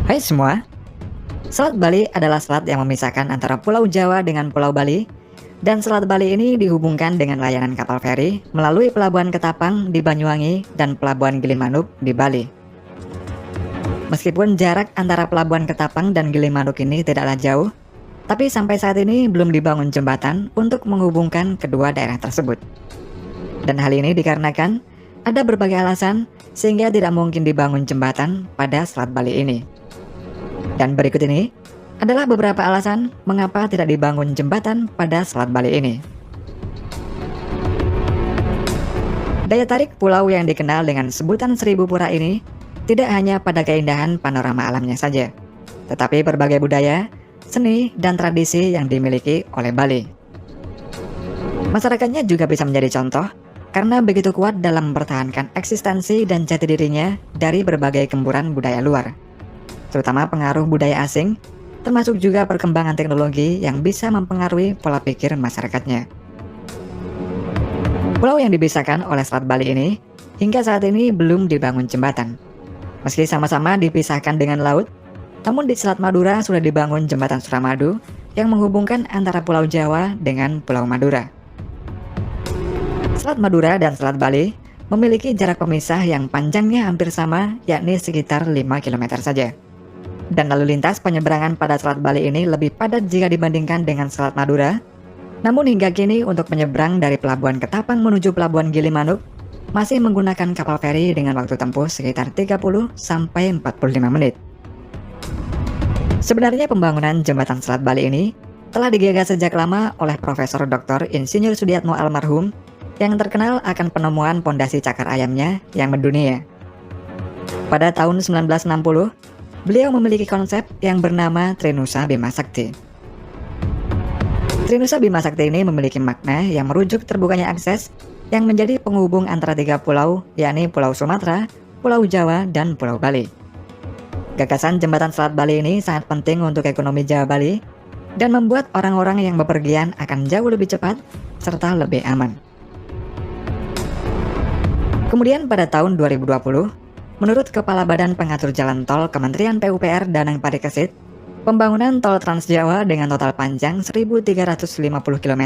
Hai semua, Selat Bali adalah selat yang memisahkan antara Pulau Jawa dengan Pulau Bali, dan Selat Bali ini dihubungkan dengan layanan kapal feri melalui Pelabuhan Ketapang di Banyuwangi dan Pelabuhan Gilimanuk di Bali. Meskipun jarak antara Pelabuhan Ketapang dan Gilimanuk ini tidaklah jauh, tapi sampai saat ini belum dibangun jembatan untuk menghubungkan kedua daerah tersebut. Dan hal ini dikarenakan ada berbagai alasan sehingga tidak mungkin dibangun jembatan pada Selat Bali ini. Dan berikut ini adalah beberapa alasan mengapa tidak dibangun jembatan pada Selat Bali ini. Daya tarik pulau yang dikenal dengan sebutan Seribu Pura ini tidak hanya pada keindahan panorama alamnya saja, tetapi berbagai budaya, seni, dan tradisi yang dimiliki oleh Bali. Masyarakatnya juga bisa menjadi contoh karena begitu kuat dalam mempertahankan eksistensi dan jati dirinya dari berbagai gempuran budaya luar, terutama pengaruh budaya asing, termasuk juga perkembangan teknologi yang bisa mempengaruhi pola pikir masyarakatnya. Pulau yang dipisahkan oleh Selat Bali ini hingga saat ini belum dibangun jembatan. Meski sama-sama dipisahkan dengan laut, namun di Selat Madura sudah dibangun jembatan Suramadu yang menghubungkan antara Pulau Jawa dengan Pulau Madura. Selat Madura dan Selat Bali memiliki jarak pemisah yang panjangnya hampir sama, yakni sekitar 5 km saja. Dan lalu lintas penyeberangan pada Selat Bali ini lebih padat jika dibandingkan dengan Selat Madura. Namun hingga kini untuk menyeberang dari Pelabuhan Ketapang menuju Pelabuhan Gilimanuk masih menggunakan kapal feri dengan waktu tempuh sekitar 30-45 menit. Sebenarnya pembangunan jembatan Selat Bali ini telah digagas sejak lama oleh Profesor Dr. Insinyur Sudiatmo almarhum yang terkenal akan penemuan pondasi cakar ayamnya yang mendunia. Pada tahun 1960, beliau memiliki konsep yang bernama Trinusa Bima Sakti. Trinusa Bima Sakti ini memiliki makna yang merujuk terbukanya akses yang menjadi penghubung antara 3 pulau, yakni Pulau Sumatera, Pulau Jawa, dan Pulau Bali. Gagasan jembatan Selat Bali ini sangat penting untuk ekonomi Jawa Bali dan membuat orang-orang yang bepergian akan jauh lebih cepat serta lebih aman. Kemudian pada tahun 2020, menurut Kepala Badan Pengatur Jalan Tol Kementerian PUPR Danang Parikesit, pembangunan tol Trans Jawa dengan total panjang 1.350 km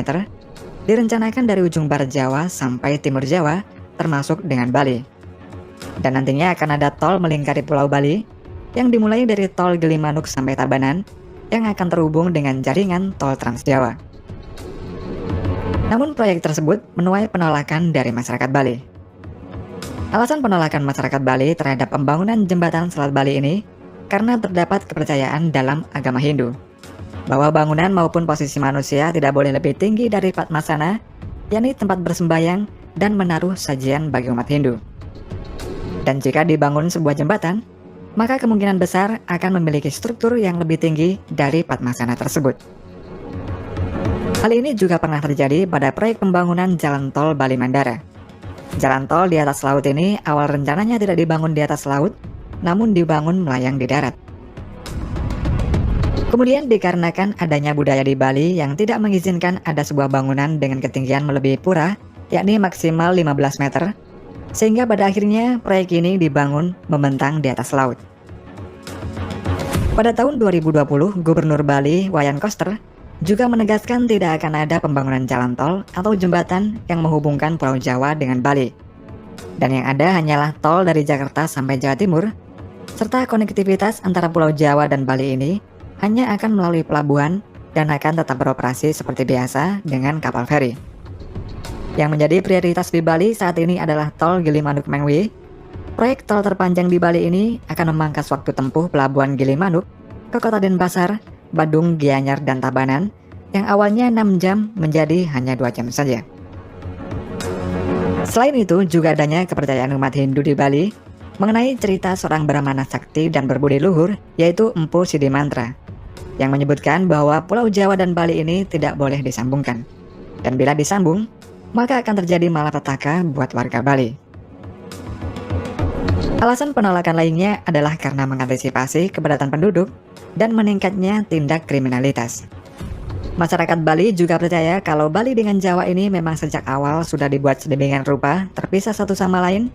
direncanakan dari ujung barat Jawa sampai timur Jawa, termasuk dengan Bali. Dan nantinya akan ada tol melingkari Pulau Bali, yang dimulai dari tol Gilimanuk sampai Tabanan, yang akan terhubung dengan jaringan tol Trans Jawa. Namun proyek tersebut menuai penolakan dari masyarakat Bali. Alasan penolakan masyarakat Bali terhadap pembangunan jembatan Selat Bali ini karena terdapat kepercayaan dalam agama Hindu bahwa bangunan maupun posisi manusia tidak boleh lebih tinggi dari Padmasana, yakni tempat bersembayang dan menaruh sajian bagi umat Hindu. Dan jika dibangun sebuah jembatan, maka kemungkinan besar akan memiliki struktur yang lebih tinggi dari Padmasana tersebut. Hal ini juga pernah terjadi pada proyek pembangunan jalan tol Bali Mandara. Jalan tol di atas laut ini awal rencananya tidak dibangun di atas laut, namun dibangun melayang di darat. Kemudian dikarenakan adanya budaya di Bali yang tidak mengizinkan ada sebuah bangunan dengan ketinggian melebihi pura, yakni maksimal 15 meter, sehingga pada akhirnya proyek ini dibangun membentang di atas laut. Pada tahun 2020, Gubernur Bali, Wayan Koster, juga menegaskan tidak akan ada pembangunan jalan tol atau jembatan yang menghubungkan Pulau Jawa dengan Bali. Dan yang ada hanyalah tol dari Jakarta sampai Jawa Timur, serta konektivitas antara Pulau Jawa dan Bali ini hanya akan melalui pelabuhan dan akan tetap beroperasi seperti biasa dengan kapal feri. Yang menjadi prioritas di Bali saat ini adalah tol Gilimanuk Mengwi. Proyek tol terpanjang di Bali ini akan memangkas waktu tempuh pelabuhan Gilimanuk ke kota Denpasar, Badung, Gianyar, dan Tabanan yang awalnya 6 jam menjadi hanya 2 jam saja. Selain itu juga adanya kepercayaan umat Hindu di Bali mengenai cerita seorang Brahmana sakti dan berbudi luhur, yaitu Empu Sidimantra, yang menyebutkan bahwa Pulau Jawa dan Bali ini tidak boleh disambungkan. Dan bila disambung, maka akan terjadi malapetaka buat warga Bali. Alasan penolakan lainnya adalah karena mengantisipasi kepadatan penduduk dan meningkatnya tindak kriminalitas. Masyarakat Bali juga percaya kalau Bali dengan Jawa ini memang sejak awal sudah dibuat sedemikian rupa terpisah satu sama lain,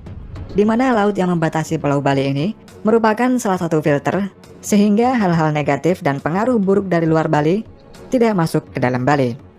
di mana laut yang membatasi Pulau Bali ini merupakan salah satu filter sehingga hal-hal negatif dan pengaruh buruk dari luar Bali tidak masuk ke dalam Bali.